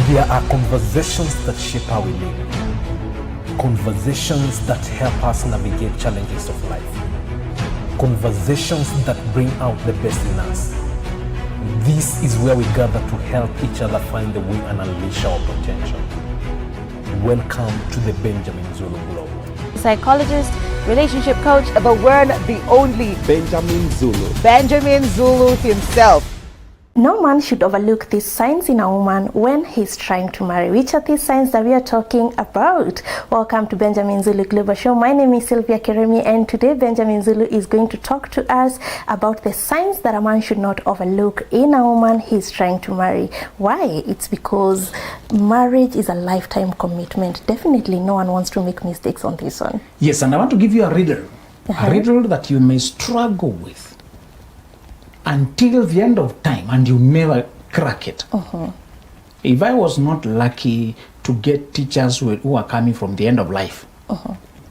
There are conversations that shape how we live. Conversations that help us navigate challenges of life. Conversations that bring out the best in us. This is where we gather to help each other find the way and unleash our potential. Welcome to the Benjamin Zulu Globe. Psychologist, relationship coach, the one, the only Benjamin Zulu. Benjamin Zulu himself. No man should overlook these signs in a woman when he's trying to marry. Which are these signs that we are talking about? Welcome to Benjamin Zulu Global Show. My name is Sylvia Keremi, and today Benjamin Zulu is going to talk to us about the signs that a man should not overlook in a woman he's trying to marry. Why? It's because marriage is a lifetime commitment. Definitely no one wants to make mistakes on this one. Yes, and I want to give you a riddle. A riddle that you may struggle with until the end of time, and you never crack it. If I was not lucky to get teachers who are coming from the end of life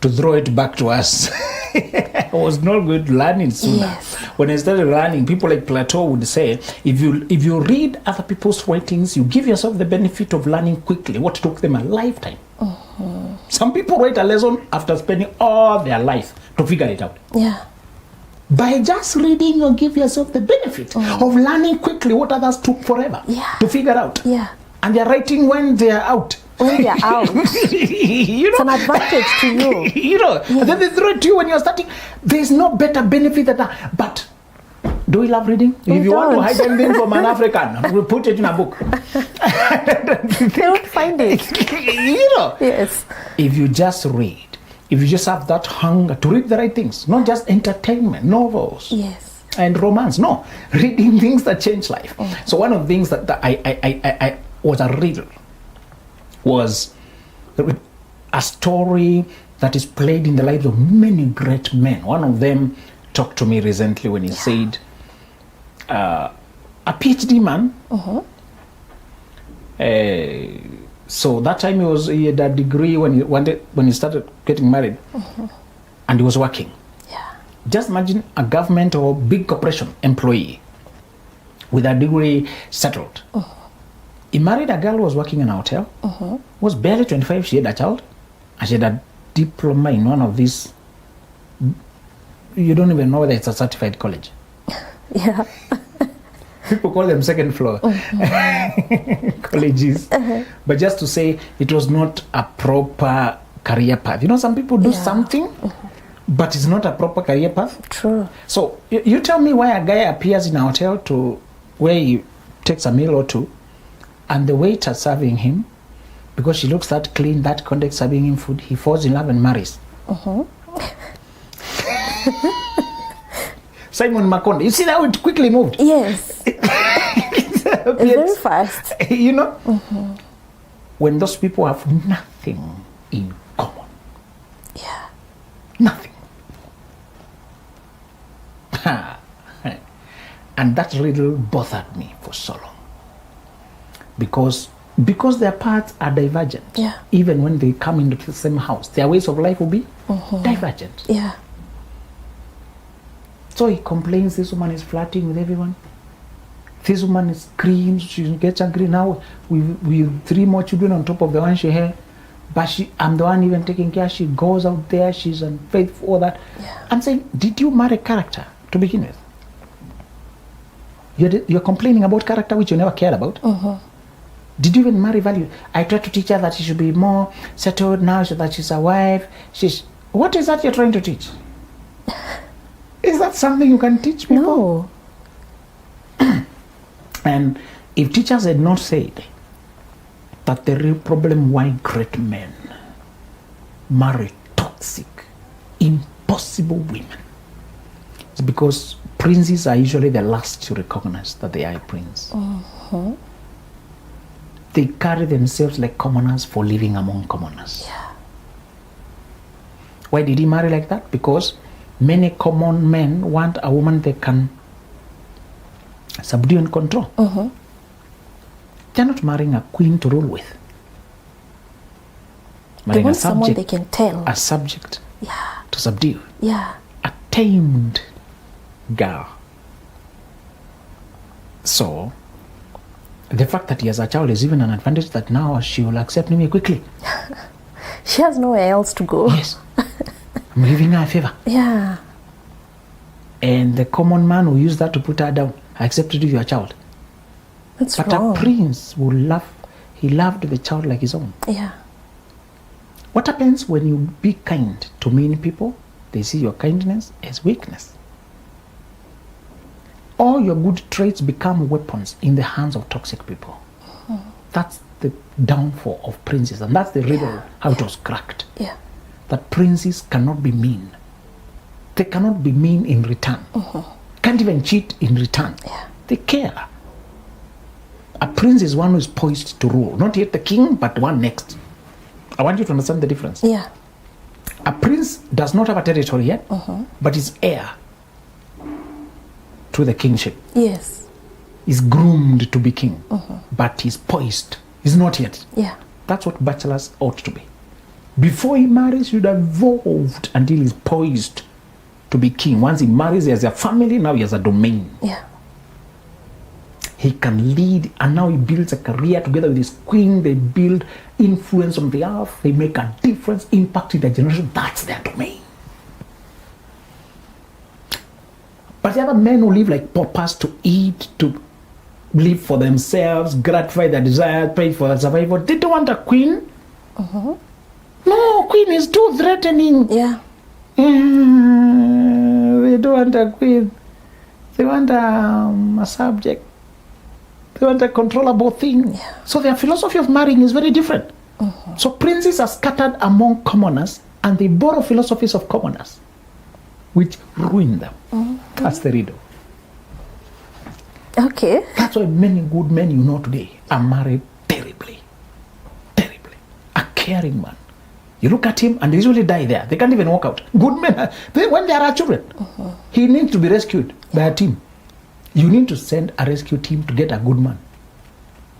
to throw it back to us, I was not going to learn it sooner. Yes. When I started learning, people like Plato would say, if you read other people's writings, you give yourself the benefit of learning quickly what took them a lifetime. Some people write a lesson after spending all their life to figure it out. Yeah. By just reading, you give yourself the benefit of learning quickly what others took forever to figure out. Yeah. And they're writing when they're out. When they're out. It's an advantage to you. And then they throw it to you when you're starting. There's no better benefit than that. But do we love reading? If you want to hide anything from an African, we'll put it in a book. They won't find it. Yes. If you just read, if you just have that hunger to read the right things, not just entertainment, novels, and romance, no, reading things that change life. So one of the things that I was a riddle was a story that is played in the lives of many great men. One of them talked to me recently when he said, a PhD man, so that time he had a degree when he started getting married, and he was working. Just imagine a government or big corporation employee with a degree settled. He married a girl who was working in a hotel, was barely 25, she had a child, and she had a diploma in one of these, you don't even know whether it's a certified college. Yeah. People call them second floor colleges. But just to say it was not a proper career path. You know, some people do something, but it's not a proper career path. True. So you tell me why a guy appears in a hotel to where he takes a meal or two, and the waiter serving him, because she looks that clean, that conduct serving him food, he falls in love and marries. Simon Makonde. You see how it quickly moved? Yes. Very fast. You know? When those people have nothing in common. Yeah. Nothing. And that riddle bothered me for so long. Because their paths are divergent. Yeah. Even when they come into the same house, their ways of life will be divergent. Yeah. So he complains this woman is flirting with everyone. This woman screams, she gets angry. Now we 3 more children on top of the one she had. But I'm the one even taking care. She goes out there, she's unfaithful, all that. Yeah. I'm saying, did you marry character to begin with? You're complaining about character which you never cared about. Did you even marry value? I tried to teach her that she should be more settled now, so that she's a wife. What is that you're trying to teach? Is that something you can teach people? No. And if teachers had not said that the real problem why great men marry toxic, impossible women, it's because princes are usually the last to recognize that they are a prince. They carry themselves like commoners for living among commoners. Yeah. Why did he marry like that? Because many common men want a woman they can subdue and control. They're not marrying a queen to rule with. They want someone they can tell. A subject to subdue. Yeah. A tamed girl. So The fact that he has a child is even an advantage that now she will accept me quickly. She has nowhere else to go. Yes. I'm giving her a favor. Yeah. And the common man will use that to put her down. I accepted you, your child. That's but wrong. a prince will love, he loved the child like his own. Yeah. What happens when you be kind to mean people? They see your kindness as weakness. All your good traits become weapons in the hands of toxic people. That's the downfall of princes, and that's the riddle how it was cracked. Yeah. That princes cannot be mean. They cannot be mean in return. Can't even cheat in return. Yeah. They care. A prince is one who is poised to rule, not yet the king, but one next. I want you to understand the difference. Yeah. A prince does not have a territory yet, but is heir to the kingship. Yes. Is groomed to be king, but he's poised. He's not yet. Yeah. That's what bachelors ought to be. Before he marries, he should have evolved until he's poised to be king. Once he marries, he has a family, now he has a domain. Yeah. He can lead, and now he builds a career together with his queen. They build influence on the earth. They make a difference, impact in their generation. That's their domain. But the other men who live like paupers, to eat, to live for themselves, gratify their desires, pay for their survival, they don't want a queen. No, queen is too threatening. Yeah. They don't want a queen. They want a subject. They want a controllable thing. Yeah. So their philosophy of marrying is very different. So princes are scattered among commoners, and they borrow philosophies of commoners, which ruin them. That's the riddle. Okay. That's why many good men you know today are married terribly. Terribly. A caring man. You look at him and they usually die there. They can't even walk out. Good men, when they are children, he needs to be rescued by a team. You need to send a rescue team to get a good man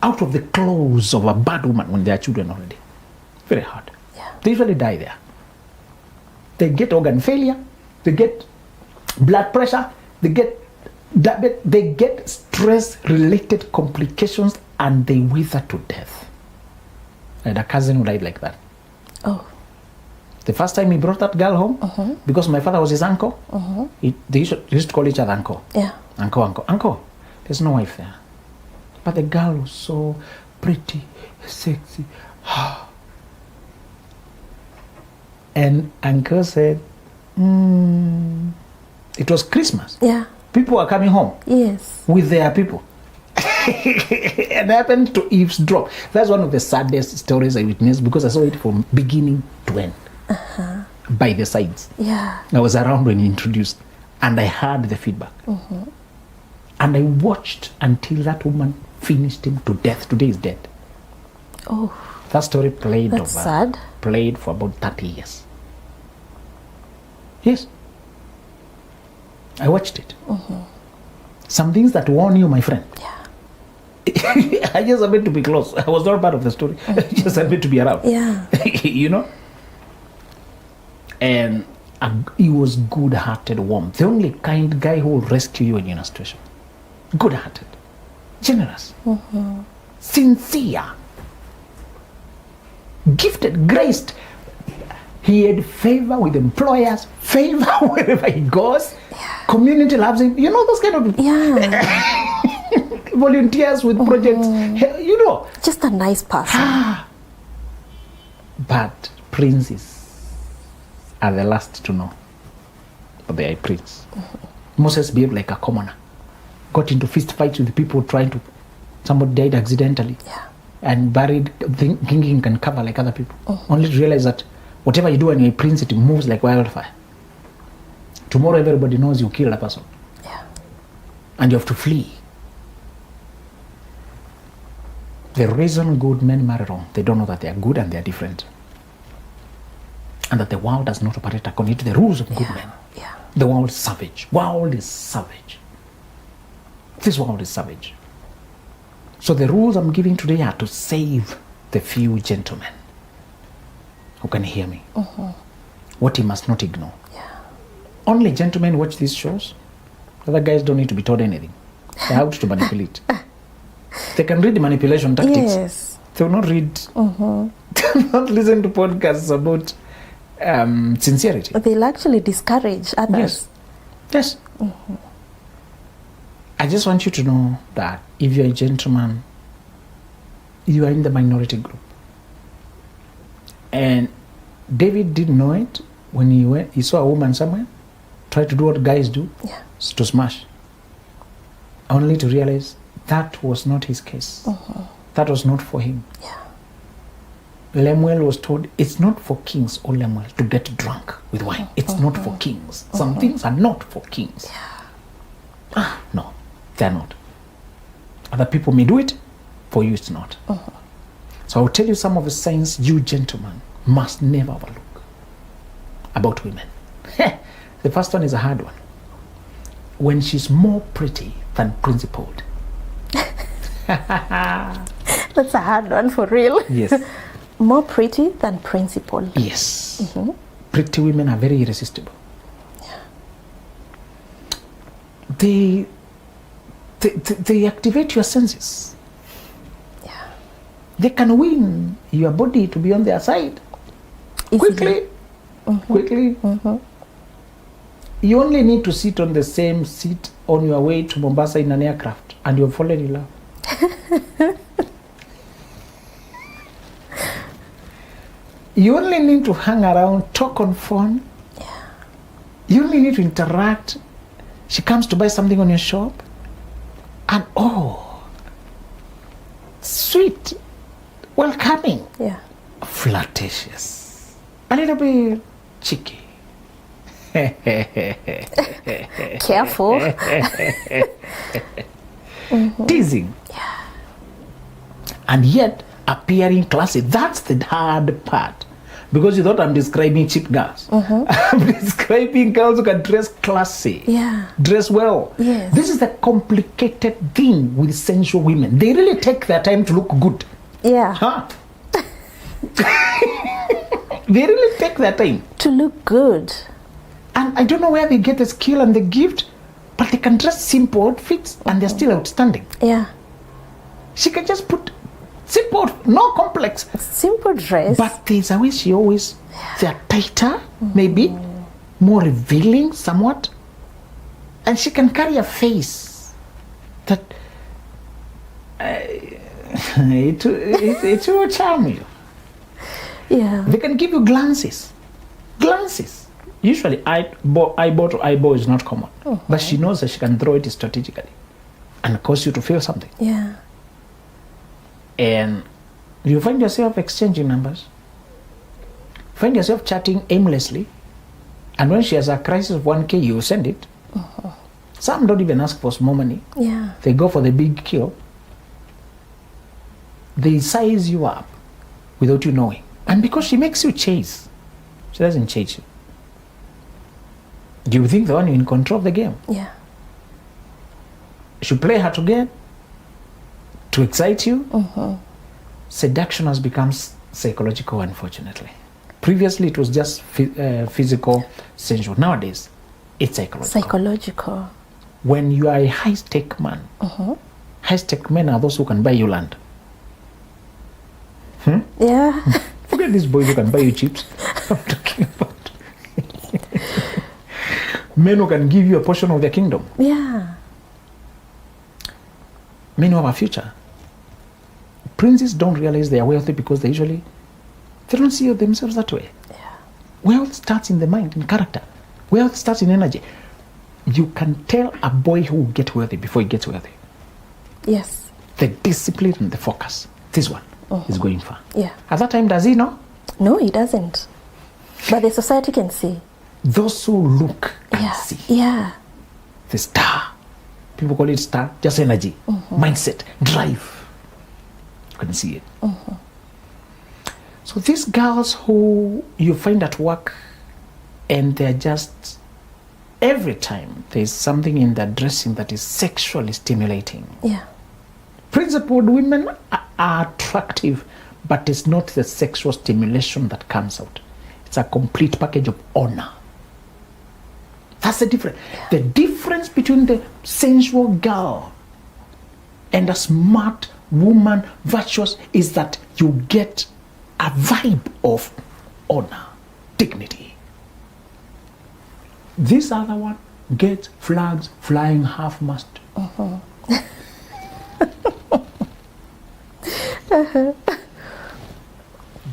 out of the claws of a bad woman when they are children already. Very hard. Yeah. They usually die there. They get organ failure, they get blood pressure, they get diabetes, they get stress-related complications, and they wither to death. I had a cousin who died like that. Oh. The first time he brought that girl home, because my father was his uncle, they used to call each other uncle. Yeah. Uncle, there's no wife there. But the girl was so pretty, sexy. And uncle said, it was Christmas. Yeah. People were coming home Yes. with their people. And I happened to eavesdrop. That's one of the saddest stories I witnessed, because I saw it from beginning to end. By the sides. Yeah. I was around when he introduced, and I heard the feedback. And I watched until that woman finished him to death. Today he's dead. Oh. That story played That's sad. Played for about 30 years. Yes. I watched it. Some things that warn you, my friend. Yeah. I just happened to be close. I was not part of the story. I just happened to be around. Yeah. You know? And he was good-hearted, warm. The only kind guy who will rescue you when you're in a situation. Good-hearted. Generous. Sincere. Gifted, graced. He had favor with employers, favor wherever he goes. Yeah. Community loves him. You know those kind of Yeah. volunteers with projects. You know. Just a nice person. But princes are the last to know. But they are a prince. Moses behaved like a commoner. Got into fist fights with people trying to... Somebody died accidentally. Yeah. And buried, thinking he can cover like other people. Only to realize that whatever you do when you're a prince, it moves like wildfire. Tomorrow everybody knows you killed a person. Yeah. And you have to flee. The reason good men marry wrong, they don't know that they are good and they are different. And that the world does not operate according to the rules of good men. Yeah. The world is savage. World is savage. This world is savage. So the rules I'm giving today are to save the few gentlemen who can hear me. What he must not ignore. Yeah. Only gentlemen watch these shows. Other guys don't need to be told anything. They're out to manipulate. They can read manipulation tactics. Yes. They will not read, they will not listen to podcasts about sincerity. They'll actually discourage others. Yes. I just want you to know that if you're a gentleman, you are in the minority group. And David didn't know it when he saw a woman somewhere, tried to do what guys do, to smash. Only to realize that was not his case. That was not for him. Lemuel was told, it's not for kings, O Lemuel, to get drunk with wine. It's not for kings. Some things are not for kings. No, they're not. Other people may do it, for you it's not. So I'll tell you some of the signs you gentlemen must never overlook about women. The first one is a hard one. When she's more pretty than principled. That's a hard one for real. Yes. More pretty than principled. Yes. Pretty women are very irresistible. They activate your senses. They can win your body to be on their side. Quickly. You only need to sit on the same seat on your way to Mombasa in an aircraft and you've fallen in love. You only need to hang around, talk on phone. You only need to interact. She comes to buy something on your shop and sweet, welcoming, flirtatious, a little bit cheeky. Careful. Teasing. And yet appearing classy. That's the hard part. Because you thought I'm describing cheap girls. I'm describing girls who can dress classy. Dress well. This is the complicated thing with sensual women. They really take their time to look good. They really take their time to look good. And I don't know where they get the skill and the gift, but they can dress simple outfits and they're still outstanding. She can just put simple, no complex. Simple dress. But there's a way they're tighter, maybe, more revealing somewhat. And she can carry a face that it will charm you. They can give you glances. Usually eyeball to eyeball is not common. But she knows that she can throw it strategically and cause you to feel something. And you find yourself exchanging numbers, find yourself chatting aimlessly, and when she has a crisis of 1K, you send it. Some don't even ask for small money. They go for the big kill. They size you up without you knowing. And because she makes you chase, she doesn't chase you. Do you think the one in control of the game? You play her to get, to excite you. Seduction has become psychological, unfortunately. Previously, it was just physical, sensual. Nowadays, it's psychological. When you are a high-stake man, high-stake men are those who can buy you land. Forget these boys who can buy you chips. I'm talking about men who can give you a portion of their kingdom. Men who have a future. Princes don't realize they are wealthy because they don't see themselves that way. Wealth starts in the mind, in character. Wealth starts in energy. You can tell a boy who will get wealthy before he gets wealthy. The discipline and the focus. This one is going far. At that time, does he know? No, he doesn't. But the society can see. Those who look and see. The star. People call it star, just energy, mindset, drive. You can see it. So these girls who you find at work and they're just, every time there's something in their dressing that is sexually stimulating. Principled women are attractive, but it's not the sexual stimulation that comes out. It's a complete package of honor. That's the difference. The difference between the sensual girl And a smart woman, virtuous, is that you get a vibe of honor, dignity. This other one gets flags flying half-mast.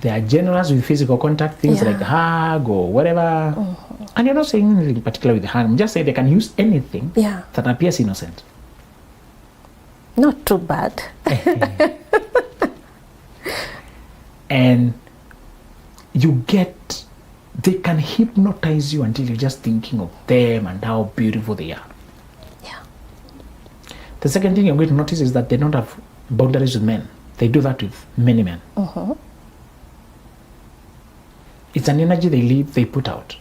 They are generous with physical contact, things like hug or whatever. And you're not saying anything particular with the hug. I'm just saying they can use anything that appears innocent. Not too bad. And they can hypnotize you until you're just thinking of them and how beautiful they are. Yeah. The second thing you're going to notice is that they don't have boundaries with men. They do that with many men. It's an energy they put out.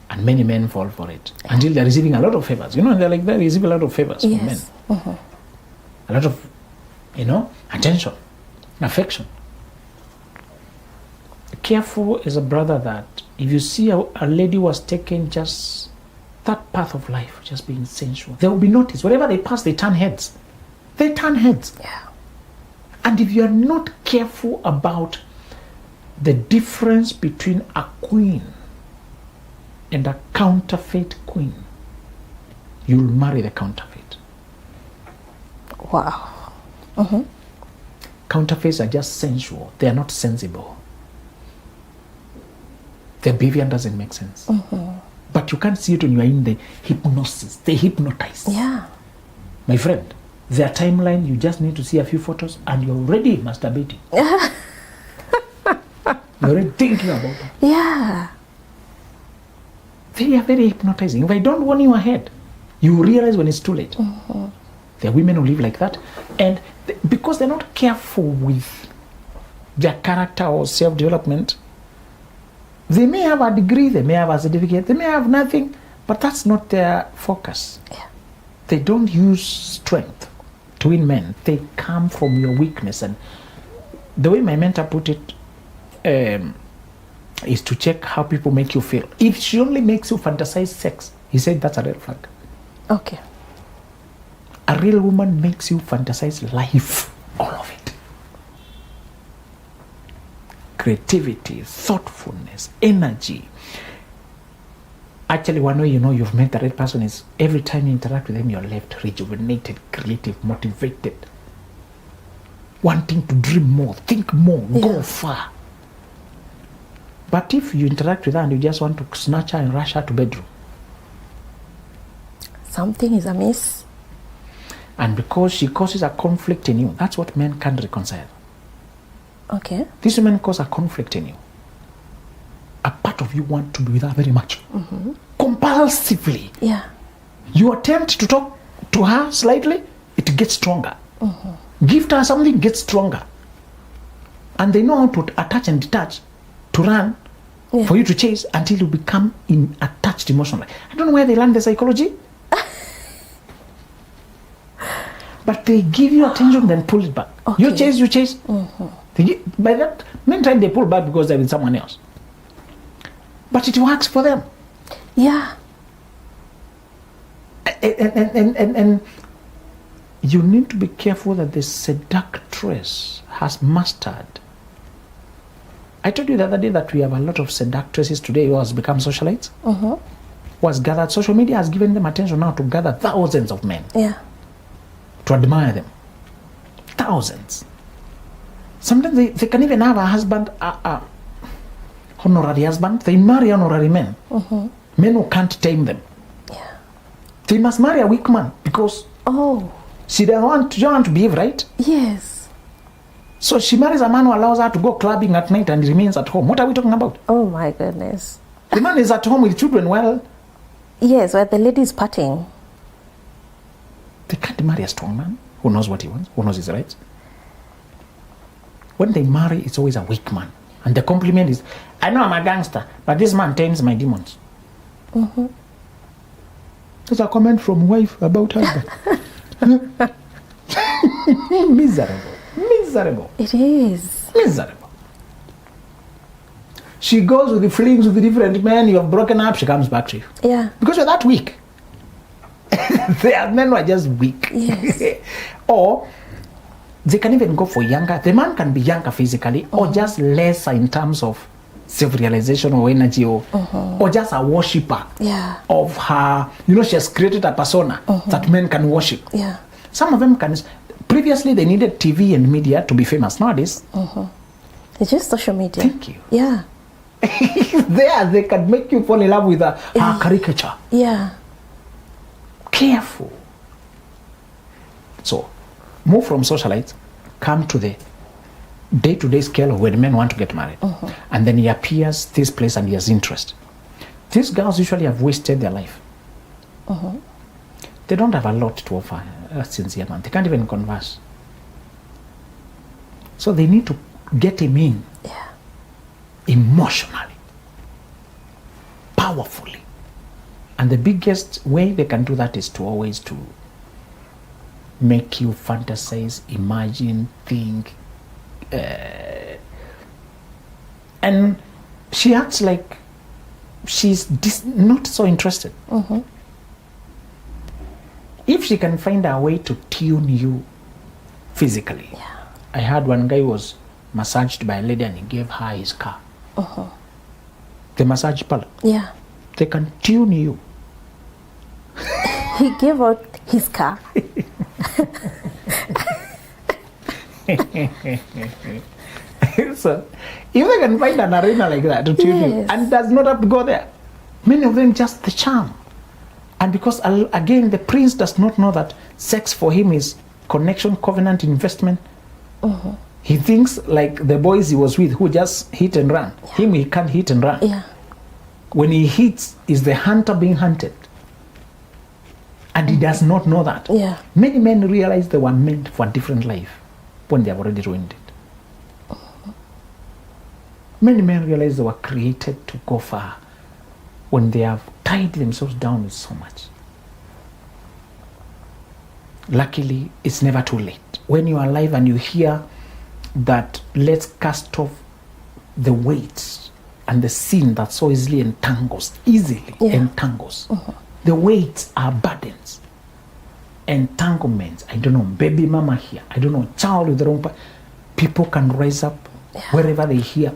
And many men fall for it until they're receiving a lot of favors. You know, they receive a lot of favors from men. A lot of, attention, affection. Careful as a brother that if you see a lady who has taken just that path of life, just being sensual, they will be noticed. Wherever they pass, they turn heads. They turn heads. Yeah. And if you are not careful about the difference between a queen and a counterfeit queen, you'll marry the counterfeit. Wow. Counterfeits are just sensual. They are not sensible. Their behavior doesn't make sense. But you can't see it when you are in the hypnosis. They hypnotize. Yeah. My friend, their timeline, you just need to see a few photos and you're already masturbating. You're already thinking about it. Yeah. They are very hypnotizing. If I don't warn you ahead, you realize when it's too late. There are women who live like that. And because they're not careful with their character or self-development, they may have a degree, they may have a certificate, they may have nothing, but that's not their focus. Yeah. They don't use strength to win men. They come from your weakness. And the way my mentor put it is to check how people make you feel. If she only makes you fantasize sex, he said that's a red flag. Okay. A real woman makes you fantasize life, all of it. Creativity, thoughtfulness, energy. Actually, one way you know you've met the right person is every time you interact with them, you're left rejuvenated, creative, motivated, wanting to dream more, think more, go far. But if you interact with her and you just want to snatch her and rush her to bedroom, something is amiss. And because she causes a conflict in you, that's what men can't reconcile. Okay. These women cause a conflict in you. A part of you want to be with her very much. Compulsively. Yeah. You attempt to talk to her slightly, it gets stronger. Gift her something, gets stronger. And they know how to attach and detach, to run, for you to chase until you become attached emotionally. I don't know where they learn the psychology. But they give you attention, then pull it back. Okay. You chase. By that, many times they pull back because they're with someone else. But it works for them. Yeah. And you need to be careful that the seductress has mastered. I told you the other day that we have a lot of seductresses today who has become socialites. Who has gathered, social media has given them attention now to gather thousands of men. Yeah. To admire them. Thousands. Sometimes they can even have a husband, honorary husband. They marry honorary men. Men who can't tame them. Yeah. They must marry a weak man because she doesn't want to behave right. Yes. So she marries a man who allows her to go clubbing at night and remains at home. What are we talking about? Oh my goodness. The man is at home with children. Well, yes, where the lady is partying. They can't marry a strong man who knows what he wants, who knows his rights. When they marry, it's always a weak man. And the compliment is, I know I'm a gangster, but this man tames my demons. There's a comment from wife about husband. Miserable. It is. Miserable. She goes with the flings with the different men, you have broken up, she comes back to you. Yeah. Because you're that weak. Their men were just weak. Yes. Or they can even go for younger. The man can be younger physically, or just lesser in terms of self-realization or energy, or just a worshipper of her. You know, she has created a persona that men can worship. Yeah. Some of them can. Previously, they needed TV and media to be famous. Nowadays, it's just social media. Thank you. Yeah. There, they can make you fall in love with her caricature. Yeah. Careful. So, move from socialites, come to the day-to-day scale of when men want to get married. And then he appears this place and he has interest. These girls usually have wasted their life. They don't have a lot to offer a sincere man. They can't even converse. So they need to get him in emotionally, powerfully. And the biggest way they can do that is to always to make you fantasize, imagine, think. And she acts like she's not so interested. If she can find a way to tune you physically. I heard one guy was massaged by a lady and he gave her his car. The massage parlor. Yeah. They can tune you. He gave out his car. So, if they can find an arena like that to tune you, and does not have to go there, many of them just the charm. And because, again, the prince does not know that sex for him is connection, covenant, investment. He thinks like the boys he was with who just hit and run. Him, he can't hit and run. Yeah. When he hits, is the hunter being hunted. And he does not know that. Yeah. Many men realize they were meant for a different life when they have already ruined it. Many men realize they were created to go far when they have tied themselves down with so much. Luckily, it's never too late. When you are alive and you hear that let's cast off the weights and the sin that so easily entangles. The weights are burdens, entanglements. I don't know, baby mama here. I don't know, child with the wrong people can rise up wherever they hear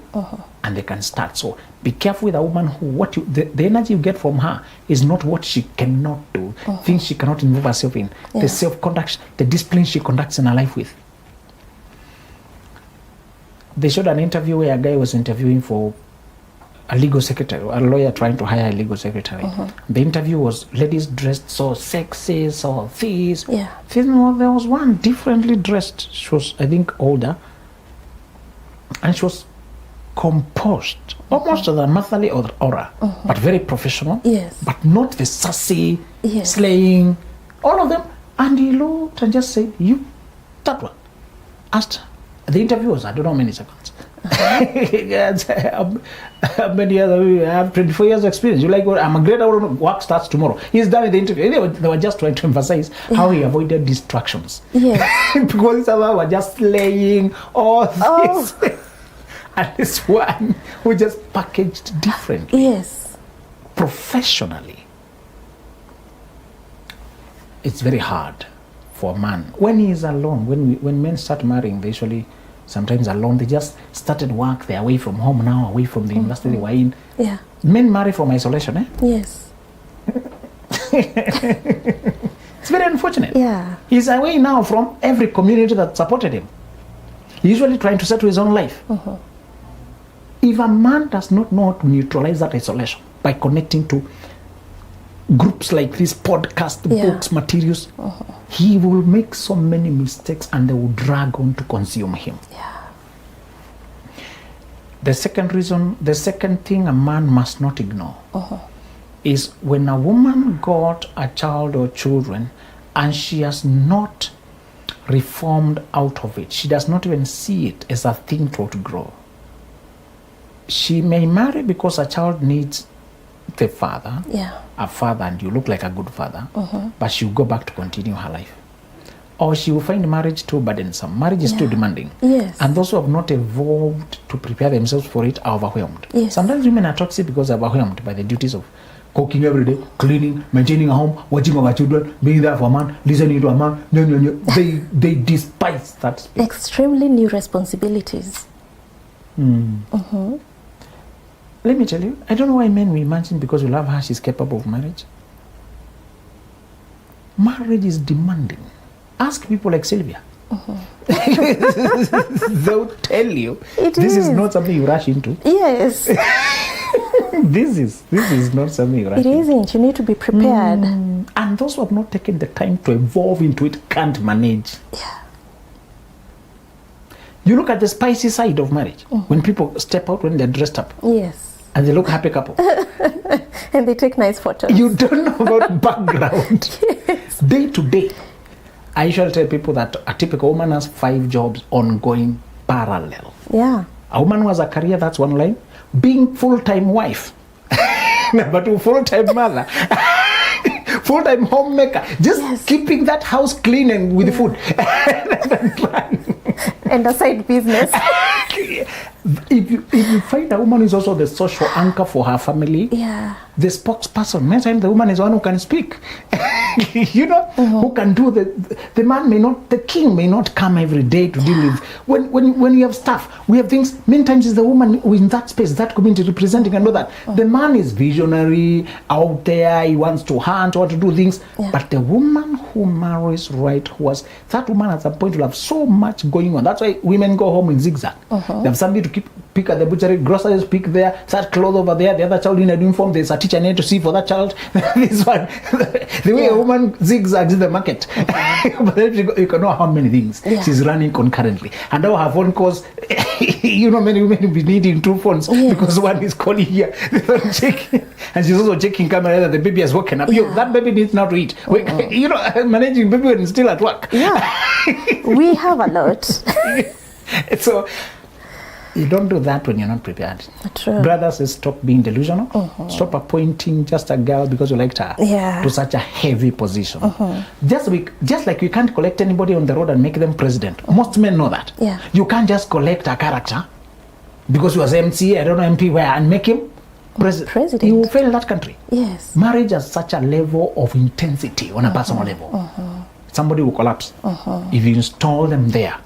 and they can start. So be careful with a woman who the energy you get from her is not what she cannot do, things she cannot involve herself in, the self-conduct, the discipline she conducts in her life with. They showed an interview where a guy was interviewing for a legal secretary, a lawyer trying to hire a legal secretary. The interview was ladies dressed so sexy, so this. There was one differently dressed. She was, I think, older. And she was composed, almost as a motherly aura, but very professional. But not the sassy, slaying, all of them. And he looked and just said, you, that one. Asked her. The interview was, I don't know how many seconds. Many other, I have 24 years of experience. You like, I'm a great hour of work starts tomorrow. He's done with the interview. They were just trying to emphasize how he avoided distractions. Because these other were just slaying all this. And this one was just packaged differently. Professionally. It's very hard for a man. When he is alone, when men start marrying, they usually sometimes alone. They just started work. They're away from home now, away from the university they were in. Men marry from isolation, It's very unfortunate. He's away now from every community that supported him. He's usually trying to settle his own life. If a man does not know how to neutralize that isolation by connecting to groups like this, podcast, books, materials, he will make so many mistakes and they will drag on to consume him. The second thing a man must not ignore is when a woman got a child or children and she has not reformed out of it, she does not even see it as a thing to grow. She may marry because a child needs the father, a father, and you look like a good father, but she'll go back to continue her life. Or she will find marriage too burdensome. Marriage is too demanding. And those who have not evolved to prepare themselves for it are overwhelmed. Sometimes women are toxic because they're overwhelmed by the duties of cooking every day, cleaning, maintaining a home, watching our children, being there for a man, listening to a man. No. They despise that space. Extremely new responsibilities. Let me tell you, I don't know why men we imagine because we love her, she's capable of marriage. Marriage is demanding. Ask people like Sylvia. They'll tell you this is not something you rush into. Yes. This is not something you rush into. It isn't. You need to be prepared. And those who have not taken the time to evolve into it can't manage. Yeah. You look at the spicy side of marriage when people step out when they're dressed up. Yes. And they look happy couple. And they take nice photos. You don't know about background. Yes. Day to day. I usually tell people that a typical woman has 5 jobs ongoing parallel. Yeah. A woman who has a career, that's one line. Being full-time wife. Number 2, full-time mother. Full-time homemaker. Just keeping that house clean and with food. And a side business. If you find a woman who is also the social anchor for her family, the spokesperson, many times the woman is one who can speak. Who can do the man may not, the king may not come every day to deal with. When you have stuff, we have things, many times it's the woman who in that space, that community representing and all that. The man is visionary, out there, he wants to hunt, want to do things. But the woman who marries right, that woman at some point will have so much going on. That's why women go home in zigzag. They have somebody to pick at the butchery, groceries, pick there, that clothes over there, the other child in a uniform, there's a teacher need to see for that child. This one, the way a woman zigzags in the market, but then you can know how many things she's running concurrently. And now her phone calls, many women will be needing 2 phones because one is calling here, the other checking, and she's also checking camera that the baby has woken up. That baby needs now to eat. Managing baby when still at work. We have a lot. So you don't do that when you're not prepared. True. Brothers, stop being delusional. Stop appointing just a girl because you liked her to such a heavy position. Just like you can't collect anybody on the road and make them president. Most men know that. You can't just collect a character because he was MC, I don't know, MP where, and make him president. You will fail that country. Yes. Marriage has such a level of intensity on a personal level. Somebody will collapse if you install them there.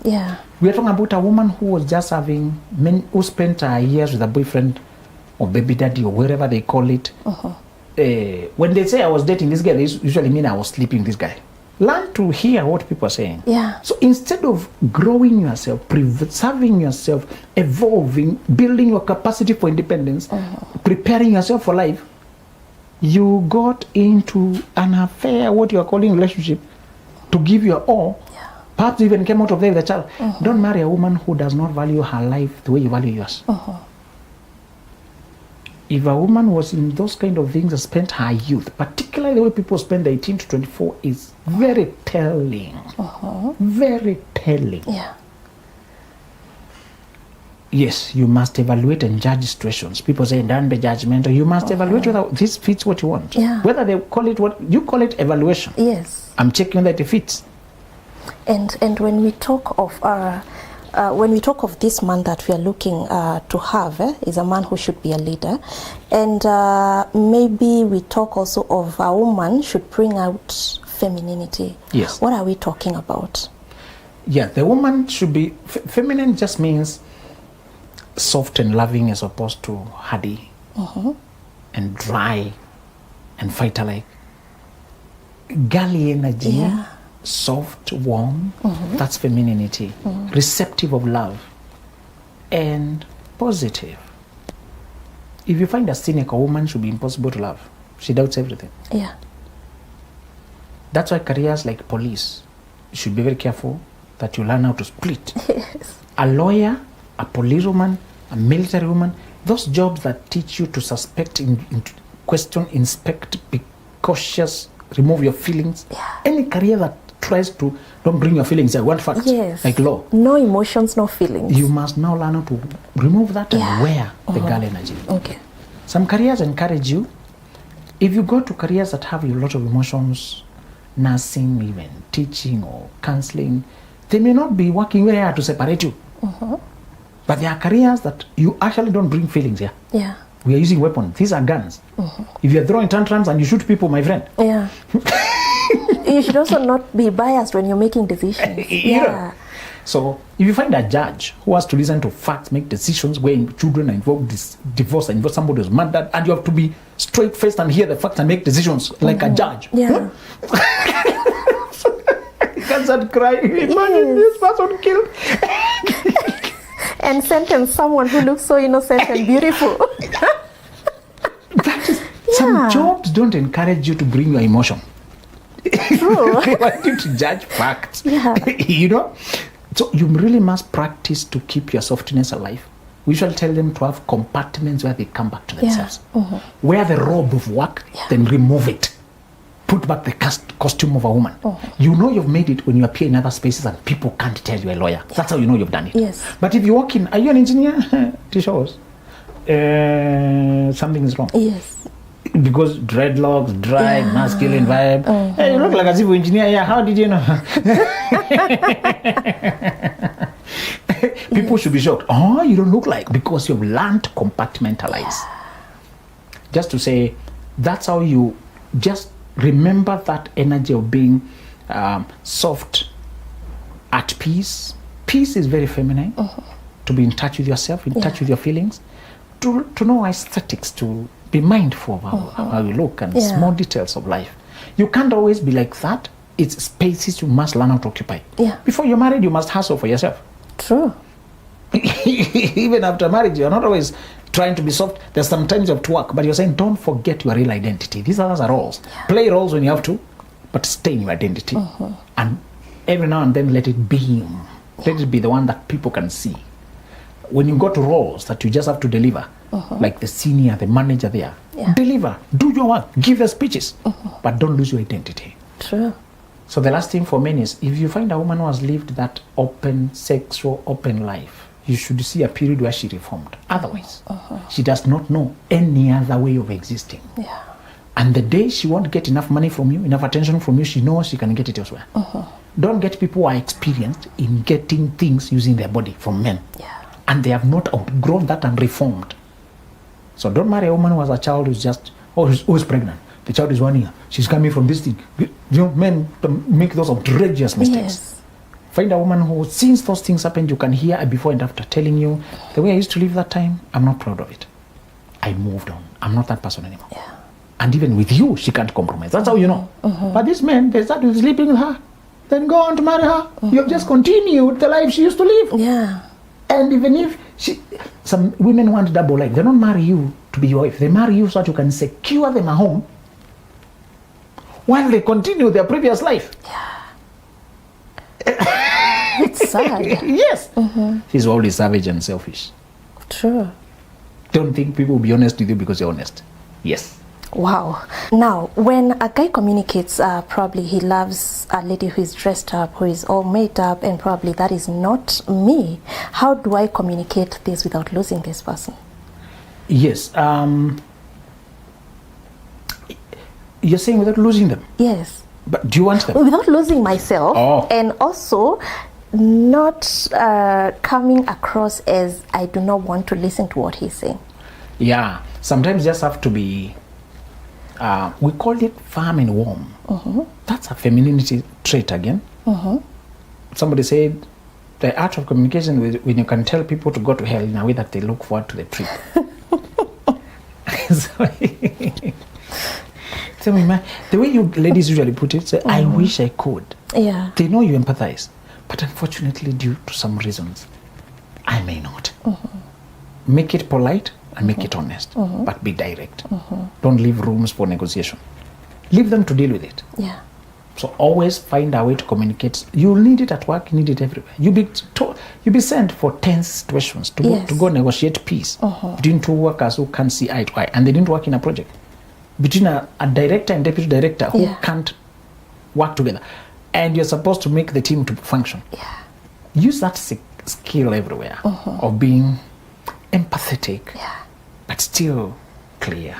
We are talking about a woman who was just having who spent years with a boyfriend or baby daddy or wherever they call it. When they say I was dating this guy, they usually mean I was sleeping with this guy. Learn to hear what people are saying. So instead of growing yourself, preserving yourself, evolving, building your capacity for independence, preparing yourself for life, you got into an affair, what you are calling relationship, to give your all. Perhaps even came out of there with a child. Don't marry a woman who does not value her life the way you value yours. If a woman was in those kind of things and spent her youth, particularly the way people spend 18 to 24, is very telling. Very telling. Yes, you must evaluate and judge situations. People say, don't be judgmental. You must evaluate whether this fits what you want. Whether they call it what you call it, evaluation. I'm checking that it fits. And when we talk of this man that we are looking to have, is a man who should be a leader, and maybe we talk also of a woman should bring out femininity. What are we talking about? The woman should be feminine. Just means soft and loving as opposed to hardy and dry and fighter-like. Girly energy. Soft, warm, that's femininity. Receptive of love and positive. If you find a cynical woman, should be impossible to love. She doubts everything. That's why careers like police, you should be very careful that you learn how to split. A lawyer, a policewoman, a military woman, those jobs that teach you to suspect, question, inspect, be cautious, remove your feelings. Any career that tries to don't bring your feelings there, one fact, like law. No emotions, no feelings. You must now learn how to remove that and wear the girl energy. Some careers encourage you. If you go to careers that have a lot of emotions, nursing, even teaching or counseling, they may not be working very hard to separate you. But there are careers that you actually don't bring feelings here. We are using weapons. These are guns. If you're throwing tantrums and you shoot people, my friend. Yeah. You should also not be biased when you're making decisions. Yeah. So if you find a judge who has to listen to facts, make decisions where children are involved, divorce, involved, somebody was murdered, and you have to be straight-faced and hear the facts and make decisions like a judge. Yeah. You can't start crying. Imagine this person killed. And sentence someone who looks so innocent and beautiful. That is, some jobs don't encourage you to bring your emotion. True. They want you to judge facts. Yeah. You know? So you really must practice to keep your softness alive. We shall tell them to have compartments where they come back to themselves. Wear the robe of work, then remove it. Put back the costume of a woman. You know you've made it when you appear in other spaces and people can't tell you're a lawyer. That's how you know you've done it. Yes. But if you walk in, are you an engineer? It shows. Something is wrong. Yes. Because dreadlocks, dry, masculine vibe. Hey, you look like a civil engineer. Yeah, how did you know? People should be shocked. Oh, you don't look like, because you've learned to compartmentalize. Just to say, that's how you just remember that energy of being soft, at peace. Peace is very feminine. To be in touch with yourself, in touch with your feelings, to know aesthetics, to be mindful of how you look and small details of life. You can't always be like that. It's spaces you must learn how to occupy. Before you're married, you must hustle for yourself. True. Even after marriage, you're not always trying to be soft. There's sometimes you have to work, but you're saying don't forget your real identity. These others are roles. Play roles when you have to, but stay in your identity. And every now and then let it beam. Let it be the one that people can see. When you go to roles that you just have to deliver, like the senior, the manager there, deliver, do your work, give the speeches, but don't lose your identity. True. So the last thing for men is, if you find a woman who has lived that open, sexual, open life, you should see a period where she reformed. Otherwise, she does not know any other way of existing. And the day she won't get enough money from you, enough attention from you, she knows she can get it elsewhere. Don't get people who are experienced in getting things using their body from men. And they have not outgrown that and reformed. So don't marry a woman who has a child who's just, who's pregnant. The child is 1 year. She's coming from this thing. You know, men make those outrageous mistakes. Find a woman who, since those things happened, you can hear her before and after telling you, the way I used to live that time, I'm not proud of it. I moved on. I'm not that person anymore. And even with you, she can't compromise. That's how you know. But these men, they start sleeping with her, then go on to marry her. You have just continued the life she used to live. And even if some women want double life, they don't marry you to be your wife. They marry you so that you can secure them a home while they continue their previous life. It's sad. Yes. She's always savage and selfish. True. Don't think people will be honest with you because you're honest. Yes. Wow. Now, when a guy communicates, probably he loves a lady who is dressed up, who is all made up, and probably that is not me. How do I communicate this without losing this person? Yes. You're saying without losing them? Yes. But do you want them? Without losing myself, and also not coming across as I do not want to listen to what he's saying. Yeah. Sometimes you just have to be, we call it firm and warm. That's a femininity trait again. Somebody said, the art of communication when you can tell people to go to hell in a way that they look forward to the trip. So the way you ladies usually put it, say, I wish I could. They know you empathize, but unfortunately, due to some reasons, I may not. Make it polite and make it honest, but be direct. Don't leave rooms for negotiation. Leave them to deal with it. So always find a way to communicate. You'll need it at work, you need it everywhere. You'll be sent for tense situations to go negotiate peace between two workers who can't see eye to eye, and they didn't work in a project. Between a director and deputy director who can't work together, and you're supposed to make the team to function. Use that skill everywhere of being empathetic, but still clear.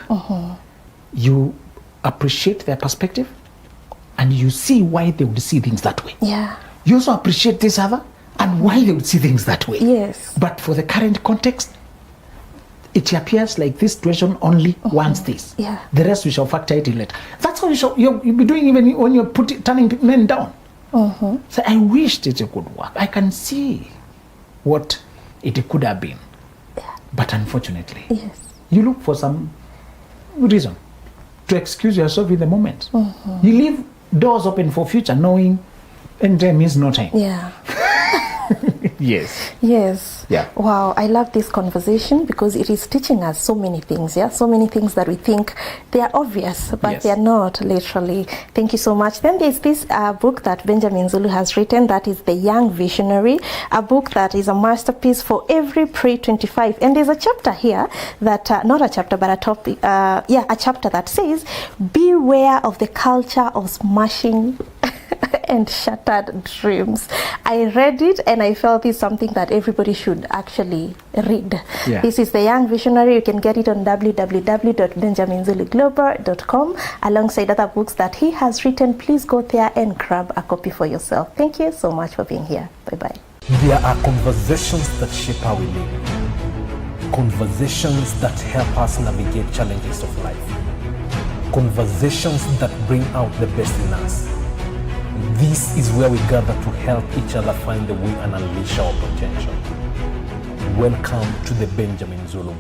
You appreciate their perspective, and you see why they would see things that way. You also appreciate this other and why they would see things that way. But for the current context, it appears like this situation only wants this. Yeah. The rest we shall factor it in later. That's how you'll be doing even when you're turning men down. So I wished it could work. I can see what it could have been. But unfortunately, you look for some reason to excuse yourself in the moment. You leave doors open for future knowing and time is no time. Yeah. Yes. Yes. Yeah. Wow, I love this conversation because it is teaching us so many things, so many things that we think they are obvious, but they are not, literally. Thank you so much. Then there's this book that Benjamin Zulu has written, that is The Young Visionary, a book that is a masterpiece for every pre-25. And there's a chapter here that, not a chapter, but a topic, a chapter that says, beware of the culture of smashing and shattered dreams. I read it and I felt it's something that everybody should actually read. This is The Young Visionary. You can get it on www.benjaminzuluglobal.com alongside other books that he has written. Please go there and grab a copy for yourself. Thank you so much for being here. Bye-bye. There are conversations that shape how we live. Conversations that help us navigate challenges of life. Conversations that bring out the best in us. This is where we gather to help each other find the way and unleash our potential. Welcome to the Benjamin Zulu.